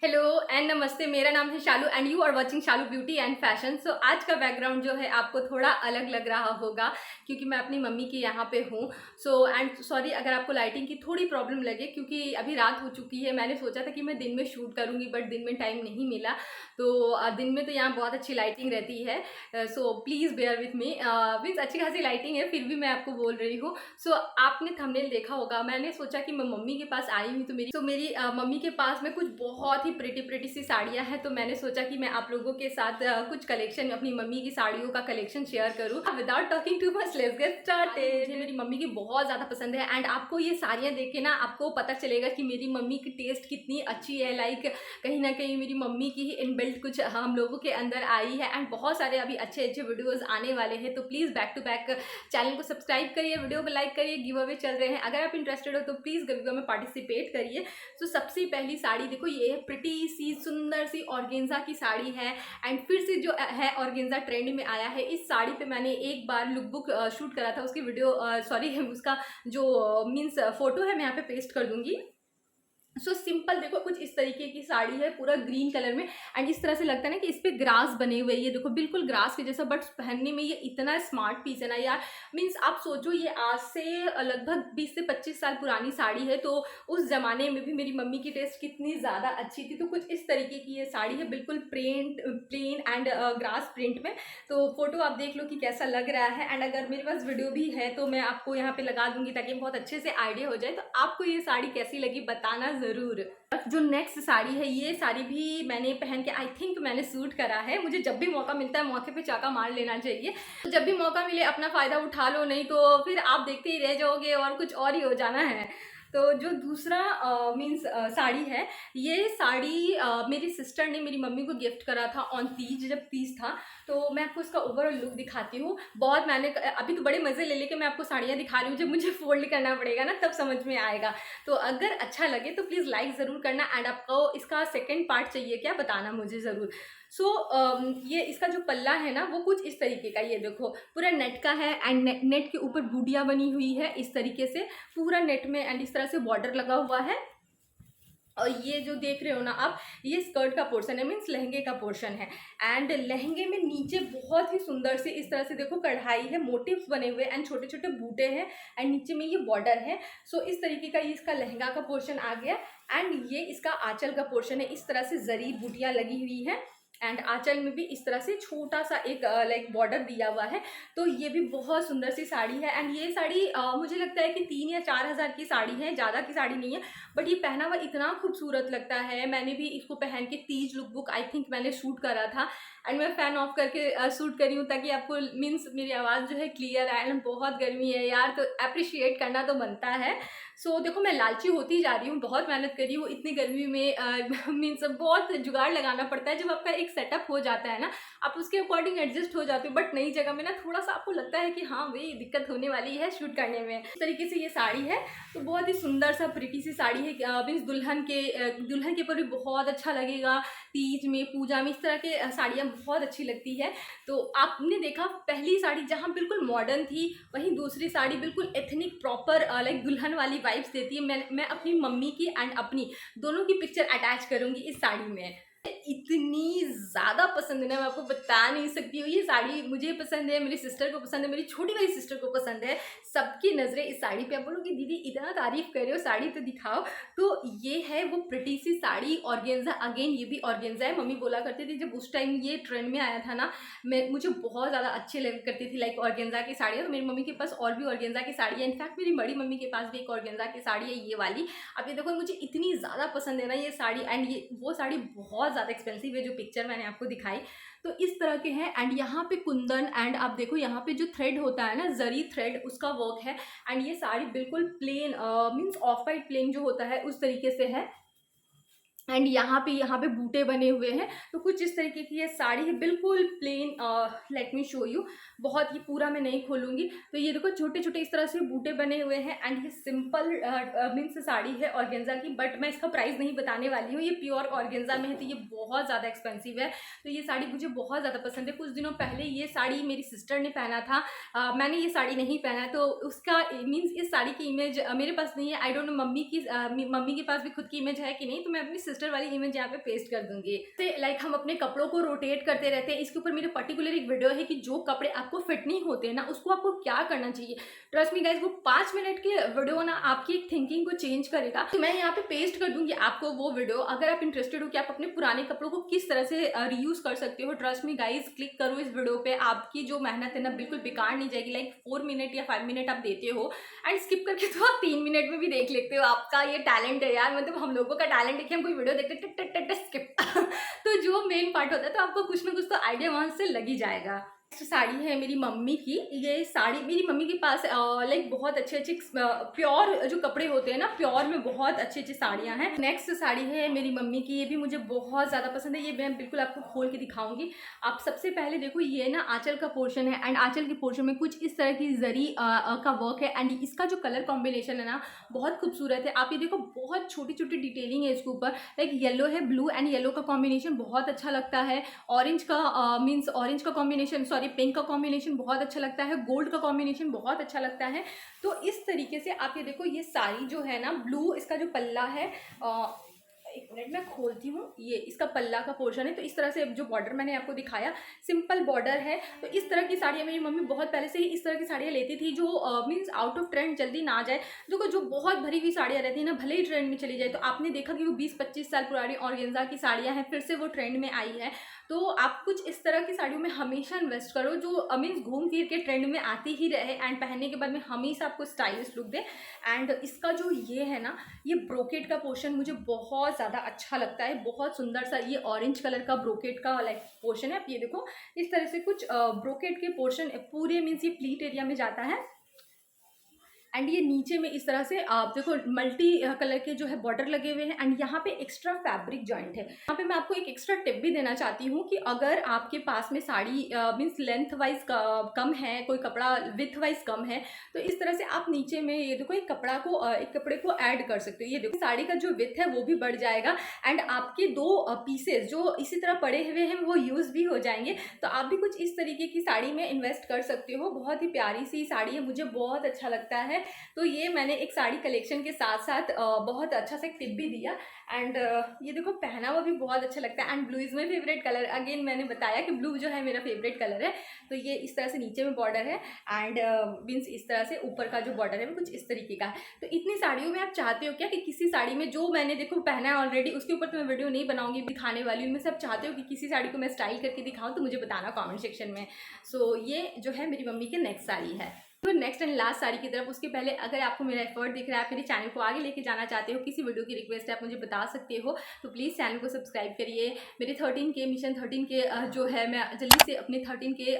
Hello and नमस्ते। मेरा नाम है Shalu and you are watching Shalu beauty and fashion. So आज का बैकग्राउंड जो है आपको थोड़ा अलग लग रहा होगा क्योंकि मैं अपनी मम्मी के यहाँ पे हूँ। सो एंड सॉरी अगर आपको लाइटिंग की थोड़ी प्रॉब्लम लगे क्योंकि अभी रात हो चुकी है। मैंने सोचा था कि मैं दिन में शूट करूँगी बट दिन में टाइम नहीं मिला। तो दिन में तो यहाँ बहुत अच्छी लाइटिंग रहती है। So please bear with me. Means अच्छी खासी लाइटिंग है फिर भी मैं आपको बोल रही हूँ। सो आपने थंबनेल देखा होगा। मैंने सोचा कि मैं मम्मी के पास आई हूँ तो मेरी मम्मी के पास में कुछ बहुत ही प्रिटी सी साड़ियाँ हैं। तो मैंने सोचा कि मैं आप लोगों के साथ कुछ कलेक्शन अपनी मम्मी की साड़ियों का कलेक्शन शेयर करूँ। Without talking too much let's get started. मुझे मेरी मम्मी की बहुत ज़्यादा पसंद है एंड आपको ये साड़ियाँ देख के ना आपको पता चलेगा कि मेरी मम्मी की टेस्ट कितनी अच्छी है। लाइक कहीं ना कहीं मेरी मम्मी की ही इनबिल्ट कुछ हम लोगों के अंदर आई है एंड बहुत सारे अभी अच्छे अच्छे वीडियोज़ आने वाले हैं। तो please back to back channel को सब्सक्राइब करिए, वीडियो को लाइक करिए, गिव अवे चल रहे हैं। अगर आप इंटरेस्टेड हो तो प्लीज़ गिव में पार्टिसिपेट करिए। तो सबसे पहली साड़ी देखो, ये प्रिटी सी सुंदर सी ऑर्गेन्जा की साड़ी है एंड फिर से जो है ऑर्गेन्जा ट्रेंड में आया है। इस साड़ी पे मैंने एक बार लुकबुक शूट करा था, उसकी वीडियो सॉरी उसका जो मीन्स फोटो है मैं यहाँ पे पेस्ट कर दूंगी। सो सिंपल देखो कुछ इस तरीके की साड़ी है पूरा ग्रीन कलर में एंड इस तरह से लगता है ना कि इस पे ग्रास बने हुए हैं। ये देखो बिल्कुल ग्रास के जैसा बट पहनने में ये इतना स्मार्ट पीस है ना यार। मीन्स आप सोचो ये आज से लगभग 20 से 25 साल पुरानी साड़ी है। तो उस जमाने में भी मेरी मम्मी की टेस्ट कितनी ज़्यादा अच्छी थी। तो कुछ इस तरीके की ये साड़ी है बिल्कुल प्लेन एंड ग्रास प्रिंट में। तो फोटो आप देख लो कि कैसा लग रहा है एंड अगर मेरे पास वीडियो भी है तो मैं आपको यहाँ पे लगा दूंगी ताकि बहुत अच्छे से आइडिया हो जाए। तो आपको ये साड़ी कैसी लगी बताना ज़रूर। जो नेक्स्ट साड़ी है ये साड़ी भी मैंने पहन के आई थिंक मैंने सूट करा है। मुझे जब भी मौका मिलता है मौके पे चाका मार लेना चाहिए। तो जब भी मौका मिले अपना फ़ायदा उठा लो, नहीं तो फिर आप देखते ही रह जाओगे और कुछ और ही हो जाना है। तो जो दूसरा मीन्स साड़ी है, ये साड़ी मेरी सिस्टर ने मेरी मम्मी को गिफ्ट करा था ऑन तीज, जब तीज था। तो मैं आपको इसका ओवरऑल लुक दिखाती हूँ। बहुत मैंने अभी तो बड़े मज़े ले लेके मैं आपको साड़ियाँ दिखा रही हूँ, जब मुझे फोल्ड करना पड़ेगा ना तब समझ में आएगा। तो अगर अच्छा लगे तो प्लीज़ लाइक ज़रूर करना एंड आपको इसका सेकेंड पार्ट चाहिए क्या बताना मुझे ज़रूर। सो ये इसका जो पल्ला है ना वो कुछ इस तरीके का, ये देखो पूरा नेट का है एंड नेट के ऊपर बूटियाँ बनी हुई है इस तरीके से पूरा नेट में एंड इस तरह से बॉर्डर लगा हुआ है। और ये जो देख रहे हो ना आप, ये स्कर्ट का पोर्शन है, मीन्स लहंगे का पोर्शन है। एंड लहंगे में नीचे बहुत ही सुंदर से इस तरह से देखो कढ़ाई है, मोटिव्स बने हुए एंड छोटे छोटे बूटे हैं एंड नीचे में ये बॉर्डर है। सो इस तरीके का ये इसका लहंगा का पोर्शन आ गया एंड ये इसका आंचल का पोर्शन है। इस तरह से जरी बूटियाँ लगी हुई है एंड आंचल में भी इस तरह से छोटा सा एक लाइक बॉर्डर दिया हुआ है। तो ये भी बहुत सुंदर सी साड़ी है एंड ये साड़ी मुझे लगता है कि 3 या 4 हज़ार की साड़ी है, ज़्यादा की साड़ी नहीं है। बट ये पहना हुआ इतना खूबसूरत लगता है। मैंने भी इसको पहन के Teej look book I think मैंने शूट करा था एंड मैं फ़ैन ऑफ करके शूट करी हूँ ताकि आपको मीन्स मेरी आवाज़ जो है क्लियर आए। एंड बहुत गर्मी है यार तो अप्रिशिएट करना तो बनता है। सो देखो मैं लालची होती जा रही हूँ, बहुत मेहनत करी हूँ इतनी गर्मी में। मीन्स बहुत जुगाड़ लगाना पड़ता है। जब आपका एक सेटअप हो जाता है ना आप उसके अकॉर्डिंग एडजस्ट हो जाते हो। बट नई जगह में ना थोड़ा सा आपको लगता है कि हाँ भाई दिक्कत होने वाली है शूट करने में। इस तरीके से ये साड़ी है। तो बहुत ही सुंदर सा प्रिटी सी साड़ी है। मीन्स दुल्हन के ऊपर भी बहुत अच्छा लगेगा। तीज में पूजा में इस तरह के साड़ियाँ बहुत अच्छी लगती है। तो आपने देखा पहली साड़ी जहाँ बिल्कुल मॉडर्न थी, वहीं दूसरी साड़ी बिल्कुल एथनिक प्रॉपर लाइक दुल्हन वाली वाइब्स देती है। मैं अपनी मम्मी की एंड अपनी दोनों की पिक्चर अटैच करूँगी इस साड़ी में। इतनी ज़्यादा पसंद है ना मैं आपको बता नहीं सकती हूँ। ये साड़ी मुझे पसंद है, मेरी सिस्टर को पसंद है, मेरी छोटी वाली सिस्टर को पसंद है। सबकी नज़रें इस साड़ी पे। आप बोलोगे दीदी इतना तारीफ़ कर रहे हो साड़ी तो दिखाओ। तो ये है वो प्रिटी सी साड़ी ऑर्गेन्जा। अगेन ये भी ऑर्गेन्जा है। मम्मी बोला करती थी जब उस टाइम ये ट्रेंड में आया था ना, मुझे बहुत ज़्यादा अच्छी लग करती थी लाइक ऑर्गेन्जा की साड़ी। तो मेरी मम्मी के पास और भी ऑर्गेन्जा की साड़ी है। इनफैक्ट मेरी बड़ी मम्मी के पास भी एक ऑर्गेन्जा की साड़ी है, ये वाली। अब ये देखो मुझे इतनी ज़्यादा पसंद है ना ये साड़ी एंड ये वो साड़ी बहुत ज़्यादा एक्सपेंसिव है जो पिक्चर मैंने आपको दिखाई। तो इस तरह के हैं एंड यहाँ पे कुंदन एंड आप देखो यहाँ पे जो थ्रेड होता है ना जरी थ्रेड उसका वर्क है। एंड ये साड़ी बिल्कुल plain means off white plain जो होता है उस तरीके से है एंड यहाँ पे बूटे बने हुए हैं। तो कुछ इस तरीके की ये साड़ी है बिल्कुल plain. Let me show you. बहुत ही पूरा मैं नहीं खोलूँगी। तो ये देखो छोटे छोटे इस तरह से बूटे बने हुए हैं एंड ये सिंपल मीन्स साड़ी है ऑर्गेन्जा की। बट मैं इसका प्राइस नहीं बताने वाली हूँ, ये प्योर ऑर्गेन्जा में है तो ये बहुत ज़्यादा एक्सपेंसिव है। तो ये साड़ी मुझे बहुत ज़्यादा पसंद है। कुछ दिनों पहले ये साड़ी मेरी सिस्टर ने पहना था। मैंने ये साड़ी नहीं पहना है तो उसका मीन्स इस साड़ी की इमेज मेरे पास नहीं है। आई डोंट नो मम्मी के पास भी खुद की इमेज है कि नहीं। तो मैं अपनी सिस्टर वाली इमेज यहाँ पे पेस्ट कर दूंगी। लाइक हम अपने कपड़ों को रोटेट करते रहते हैं, इसके ऊपर मेरे पर्टिकुलर एक वीडियो है कि जो कपड़े आपको फिट नहीं होते हैं ना, उसको आपको क्या करना चाहिए। ट्रस्ट मी गाइज, वो 5 मिनट के वीडियो ना आपकी एक थिंकिंग को चेंज करेगा। तो मैं यहाँ पे पेस्ट कर दूंगी आपको वो वीडियो, अगर आप इंटरेस्टेड हो कि आप अपने पुराने कपड़ों को किस तरह से रीयूज कर सकते हो। ट्रस्ट मी गाइज, क्लिक करो इस वीडियो पे, आपकी जो मेहनत है ना बिल्कुल बेकार नहीं जाएगी। लाइक 4 मिनट या 5 मिनट आप देते हो एंड स्किप करके तो आप 3 मिनट में भी देख लेते हो। आपका ये टैलेंट है यार, मतलब हम लोगों का टैलेंट है कि हम कोई वीडियो देखते टट टट टट स्किप तो जो मेन पार्ट होता है तो आपको कुछ ना कुछ तो आइडिया वहां से लग ही जाएगा। साड़ी है मेरी मम्मी की। ये साड़ी मेरी मम्मी के पास लाइक बहुत अच्छे अच्छे प्योर जो कपड़े होते हैं ना, प्योर में बहुत अच्छी अच्छी साड़ियाँ हैं। नेक्स्ट साड़ी है मेरी मम्मी की, ये भी मुझे बहुत ज़्यादा पसंद है। ये मैं बिल्कुल आपको खोल के दिखाऊंगी। आप सबसे पहले देखो, ये ना आंचल का पोर्शन है एंड आंचल के पोर्शन में कुछ इस तरह की जरी का वर्क है एंड इसका जो कलर कॉम्बिनेशन है ना बहुत खूबसूरत है। आप ये देखो, बहुत छोटी छोटी डिटेलिंग है इसके ऊपर। लाइक येलो है, ब्लू एंड येलो का कॉम्बिनेशन बहुत अच्छा लगता है। ऑरेंज का मीन्स ऑरेंज का कॉम्बिनेशन, सॉरी पिंक का कॉम्बिनेशन बहुत अच्छा लगता है। गोल्ड का कॉम्बिनेशन बहुत अच्छा लगता है। तो इस तरीके से आप ये देखो, ये साड़ी जो है ना ब्लू, इसका जो पल्ला है, एक मिनट मैं खोलती हूँ। ये इसका पल्ला का पोर्शन है। तो इस तरह से जो बॉर्डर मैंने आपको दिखाया, सिंपल बॉर्डर है। तो इस तरह की साड़ियाँ मेरी मम्मी बहुत पहले से ही इस तरह की साड़ियाँ लेती थी, जो मीन्स आउट ऑफ ट्रेंड जल्दी ना आ जाए। देखो, जो बहुत भरी हुई साड़ियाँ रहती है ना, भले ही ट्रेंड में चली जाए, तो आपने देखा कि वो 20-25 साल पुरानी ऑर्गेन्जा की साड़ियाँ हैं, फिर से वो ट्रेंड में आई है। तो आप कुछ इस तरह की साड़ियों में हमेशा इन्वेस्ट करो, जो मीन्स घूम फिर के ट्रेंड में आती ही रहे एंड पहनने के बाद में हमेशा आपको स्टाइलिश लुक दे। एंड इसका जो ये है ना, ये ब्रोकेट का पोर्शन मुझे बहुत ज़्यादा अच्छा लगता है। बहुत सुंदर सा ये ऑरेंज कलर का ब्रोकेट का लाइक पोर्शन है। आप ये देखो, इस तरह से कुछ ब्रोकेट के पोर्शन पूरे मीन्स ये प्लीट एरिया में जाता है एंड ये नीचे में इस तरह से आप देखो मल्टी कलर के जो है बॉर्डर लगे हुए हैं एंड यहाँ पे एक्स्ट्रा फैब्रिक जॉइंट है। यहाँ पे मैं आपको एक एक्स्ट्रा टिप भी देना चाहती हूँ कि अगर आपके पास में साड़ी मीन्स लेंथ वाइज कम है, कोई कपड़ा विथ वाइज कम है, तो इस तरह से आप नीचे में ये देखो एक कपड़े को ऐड कर सकते हो। ये देखो, साड़ी का जो विथ है वो भी बढ़ जाएगा एंड आपके 2 पीसेस जो इसी तरह पड़े हुए हैं वो यूज भी हो जाएंगे। तो आप भी कुछ इस तरीके की साड़ी में इन्वेस्ट कर सकते हो। बहुत ही प्यारी सी साड़ी है, मुझे बहुत अच्छा लगता है। तो ये मैंने एक साड़ी कलेक्शन के साथ साथ बहुत अच्छा सा टिप भी दिया एंड ये देखो पहना हुआ भी बहुत अच्छा लगता है and blue is my favourite colour. Again मैंने बताया कि ब्लू जो है मेरा फेवरेट कलर है। तो ये इस तरह से नीचे में बॉर्डर है एंड मीन्स इस तरह से ऊपर का जो बॉर्डर है वो कुछ इस तरीके का है। तो इतनी साड़ियों में आप चाहते हो क्या कि किसी साड़ी में जो मैंने देखो पहना है ऑलरेडी, उसके ऊपर तो मैं वीडियो नहीं बनाऊंगी, दिखाने वाली हूँ। में से आप चाहते हो कि किसी साड़ी को मैं स्टाइल करके दिखाऊँ तो मुझे बताना कॉमेंट सेक्शन में। सो ये जो है मेरी मम्मी की नेक्स्ट साड़ी है। तो नेक्स्ट एंड लास्ट साड़ी की तरफ, उसके पहले अगर आपको मेरा एफर्ट दिख रहा है, आप मेरे चैनल को आगे लेके जाना चाहते हो, किसी वीडियो की रिक्वेस्ट है आप मुझे बता सकते हो, तो प्लीज़ चैनल को सब्सक्राइब करिए। मेरे 13K मिशन 13K जो है, मैं जल्दी से अपने 13K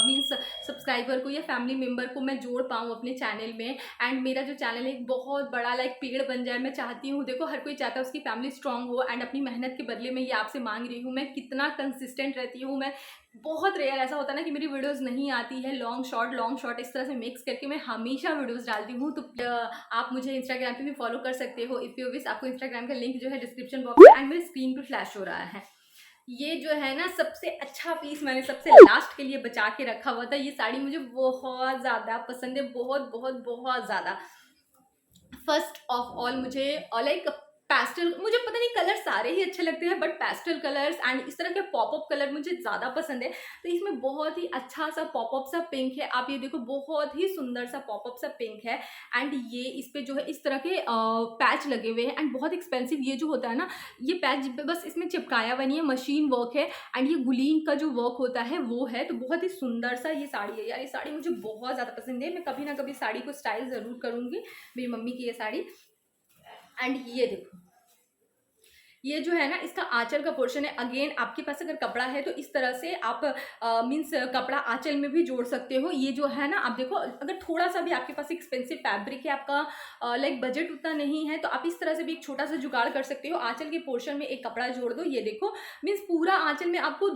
मीन्स सब्सक्राइबर को या फैमिली मेम्बर को मैं जोड़ पाऊँ अपने चैनल में एंड मेरा जो चैनल है एक बहुत बड़ा लाइक पेड़ बन जाए। मैं चाहती हूँ, देखो हर कोई चाहता है उसकी फैमिली स्ट्रांग हो एंड अपनी मेहनत के बदले में ये आपसे मांग रही हूँ मैं कितना कंसिस्टेंट रहती हूँ। मैं बहुत रेयर ऐसा होता है ना कि मेरी वीडियोस नहीं आती है, लॉन्ग शॉर्ट इस तरह से मिक्स करके मैं हमेशा वीडियोस डालती हूँ। तो आप मुझे इंस्टाग्राम पे भी फॉलो कर सकते हो इफ़ यू विश। आपको इंस्टाग्राम का लिंक जो है डिस्क्रिप्शन बॉक्स में एंड मेरे स्क्रीन पे फ्लैश हो रहा है। ये जो है ना सबसे अच्छा पीस मैंने सबसे लास्ट के लिए बचा के रखा हुआ था। ये साड़ी मुझे बहुत ज़्यादा पसंद है, बहुत बहुत बहुत ज़्यादा। फर्स्ट ऑफ ऑल मुझे लाइक पैस्टल, मुझे पता नहीं कलर सारे ही अच्छे लगते हैं बट पैस्टल कलर्स एंड इस तरह के पॉपअप कलर मुझे ज़्यादा पसंद है। तो इसमें बहुत ही अच्छा सा पॉपअप सा पिंक है। आप ये देखो, बहुत ही सुंदर सा पॉपअप सा पिंक है एंड ये इस पे जो है इस तरह के पैच लगे हुए हैं एंड बहुत एक्सपेंसिव ये जो होता है ना, ये पैच बस इसमें चिपकाया हुआ नहीं है, मशीन वर्क है एंड ये गुलीन का जो वर्क होता है वो है। तो बहुत ही सुंदर सा ये साड़ी है यार। ये साड़ी मुझे बहुत ज़्यादा पसंद है। मैं कभी ना कभी साड़ी को स्टाइल ज़रूर करूँगी, मेरी मम्मी की ये साड़ी। एंड ये देखो, ये जो है ना इसका आंचल का पोर्शन है। अगेन आपके पास अगर कपड़ा है तो इस तरह से आप मीन्स कपड़ा आंचल में भी जोड़ सकते हो। ये जो है ना, आप देखो अगर थोड़ा सा भी आपके पास एक्सपेंसिव फैब्रिक है, आपका लाइक बजट उतना नहीं है, तो आप इस तरह से भी एक छोटा सा जुगाड़ कर सकते हो। आंचल के पोर्शन में एक कपड़ा जोड़ दो। ये देखो, मीन्स पूरा आंचल में आपको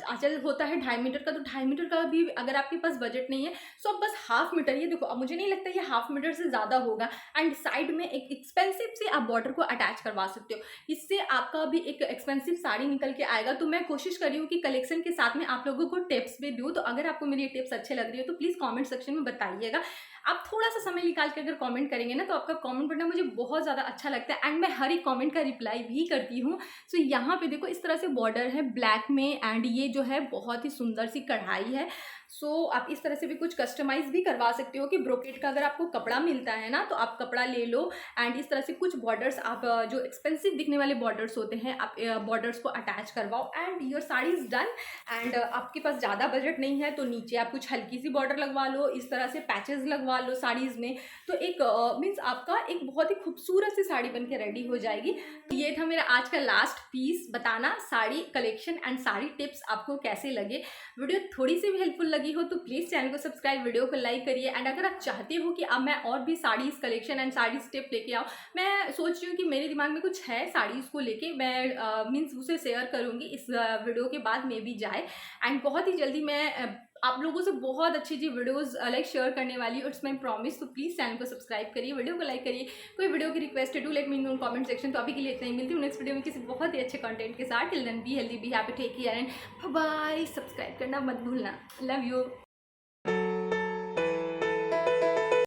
आंचल होता है 2.5 मीटर का, तो 2.5 मीटर का भी अगर आपके पास बजट नहीं है तो आप बस 1/2 मीटर, ये देखो अब मुझे नहीं लगता ये 1/2 मीटर से ज़्यादा होगा एंड साइड में एक एक्सपेंसिव से आप बॉर्डर को अटैच करवा सकते हो। इससे आपका भी एक एक्सपेंसिव साड़ी निकल के आएगा। तो मैं कोशिश कर रही हूँ कि कलेक्शन के साथ में आप लोगों को टिप्स भी दूँ। तो अगर आपको मेरी टिप्स अच्छे लग रही है तो प्लीज़ कमेंट सेक्शन में बताइएगा। आप थोड़ा-सा समय निकाल के अगर कमेंट करेंगे ना, तो आपका कमेंट पढ़ना मुझे बहुत ज़्यादा अच्छा लगता है एंड मैं हर एक कमेंट का रिप्लाई भी करती हूँ। सो यहाँ पे देखो इस तरह से बॉर्डर है ब्लैक में एंड ये जो है बहुत ही सुंदर सी कढ़ाई है। सो आप इस तरह से भी कुछ कस्टमाइज़ भी करवा सकते हो कि ब्रोकेट का अगर आपको कपड़ा मिलता है ना, तो आप कपड़ा ले लो एंड इस तरह से कुछ बॉर्डर्स आप जो एक्सपेंसिव दिखने वाले बॉर्डर्स होते हैं, आप बॉर्डर्स को अटैच करवाओ and your sari is done. And आपके पास ज़्यादा बजट नहीं है तो नीचे आप कुछ हल्की सी बॉर्डर लगवा लो, इस तरह से पैचेस लगवा लो साड़ीज़ में। तो एक मीन्स आपका एक बहुत ही खूबसूरत सी साड़ी बन के रेडी हो जाएगी। तो ये था मेरा आज का लास्ट पीस, बताना sari collection and sari tips आपको कैसे लगे। वीडियो थोड़ी सी भी हेल्पफुल लगी हो तो प्लीज़ चैनल को सब्सक्राइब, वीडियो को लाइक करिए एंड अगर आप चाहते हो कि अब मैं और भी saris collection and saris tip लेके आऊँ, मैं सोच रही हूँ कि मेरे दिमाग में कुछ है साड़ीज़ को लेके, मैं मीन्स उसे शेयर करूँगी इस वीडियो के बाद में भी जाए। एंड बहुत ही जल्दी मैं आप लोगों से बहुत अच्छी वीडियोस लाइक शेयर करने वाली हूँ, इट्स माई प्रॉमिस। तो प्लीज़ चैनल को सब्सक्राइब करिए, वीडियो को लाइक करिए। कोई वीडियो की रिक्वेस्ट है, do let me know in comment section. तो अभी के लिए इतना ही, मिलती हूँ नेक्स्ट वीडियो में किसी बहुत ही अच्छे कंटेंट के साथ। Till then be healthy, be happy, take care and bye bye. Subscribe करना मत भूलना। Love you.